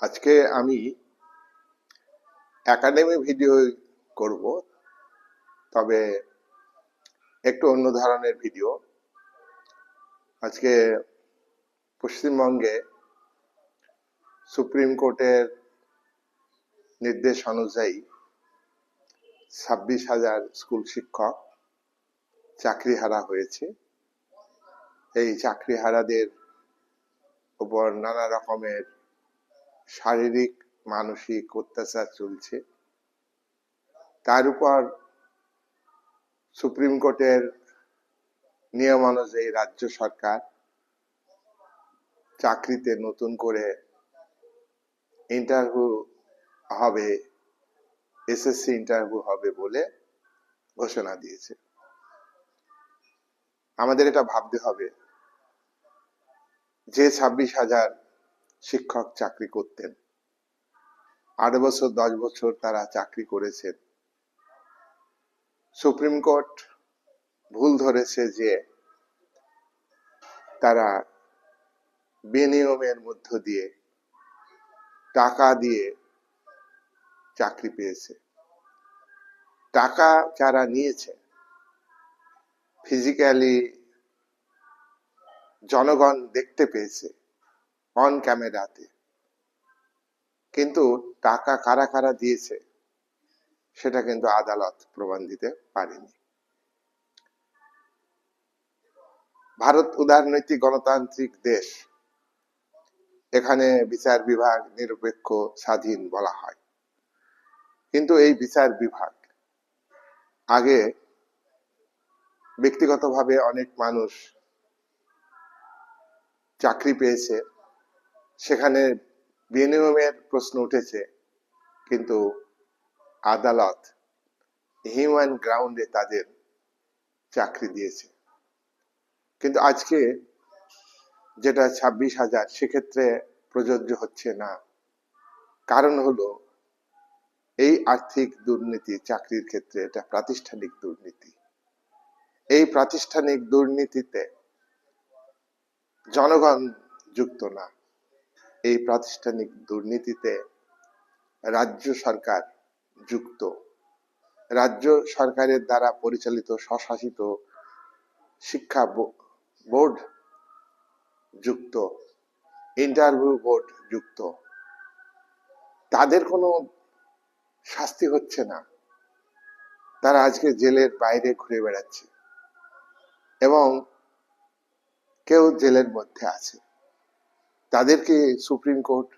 আজকে আমি academy video করব, তবে একটু অন্য ধরনের ভিডিও। আজকে পশ্চিমবঙ্গে সুপ্রিম কোর্টের নির্দেশ অনুযায়ী 26,000 স্কুল শিক্ষক চাকরিহারা হয়েছে। এই চাকরিহারাদের উপর নানা রকমের শারীরিক মানসিক অত্যাচার চলছে। তার উপর সুপ্রিম কোর্টের নিয়ম অনুযায়ী রাজ্য সরকার চাকরিতে নতুন করে ইন্টারভিউ হবে, এসএসসি ইন্টারভিউ হবে বলে ঘোষণা দিয়েছে। আমাদের এটা ভাবতে হবে, যে 26,000 শিক্ষক চাকরি করতেন, 8 বছর 10 বছর তারা চাকরি করেছেন। সুপ্রিম কোর্ট ভুল ধরেছে যে তারা বিনিয়োগের মধ্য দিয়ে টাকা দিয়ে চাকরি পেয়েছে। টাকা যারা নিয়েছে ফিজিক্যালি জনগণ দেখতে পেয়েছে অন ক্যামেরাতে, কিন্তু টাকা কারা কারা দিয়েছে সেটা কিন্তু আদালত প্রমাণ দিতে পারেনি। ভারত উদারনৈতিক গণতান্ত্রিক দেশ, এখানে বিচার বিভাগ নিরপেক্ষ স্বাধীন বলা হয়, কিন্তু এই বিচার বিভাগ আগে ব্যক্তিগতভাবে অনেক মানুষ চাকরি পেয়েছে, সেখানে বিনিয়োগের প্রশ্ন উঠেছে, কিন্তু আদালত হিউম্যান গ্রাউন্ডে তাদের চাকরি দিয়েছে। কিন্তু আজকে যেটা 26,000 সেক্ষেত্রে প্রযোজ্য হচ্ছে না। কারণ হলো এই আর্থিক দুর্নীতি চাকরির ক্ষেত্রে এটা প্রাতিষ্ঠানিক দুর্নীতি। এই প্রাতিষ্ঠানিক দুর্নীতিতে জনগণ যুক্ত না, এই প্রাতিষ্ঠানিক দুর্নীতিতে রাজ্য সরকার যুক্ত। রাজ্য সরকারের দ্বারা পরিচালিত স্বশাসিত শিক্ষা বোর্ড যুক্ত, ইন্টারভিউ বোর্ড যুক্ত। তাদের কোনো শাস্তি হচ্ছে না, তারা আজকে জেলের বাইরে ঘুরে বেড়াচ্ছে এবং কেউ জেলের মধ্যে আছে। তাদেরকে সুপ্রিম কোর্ট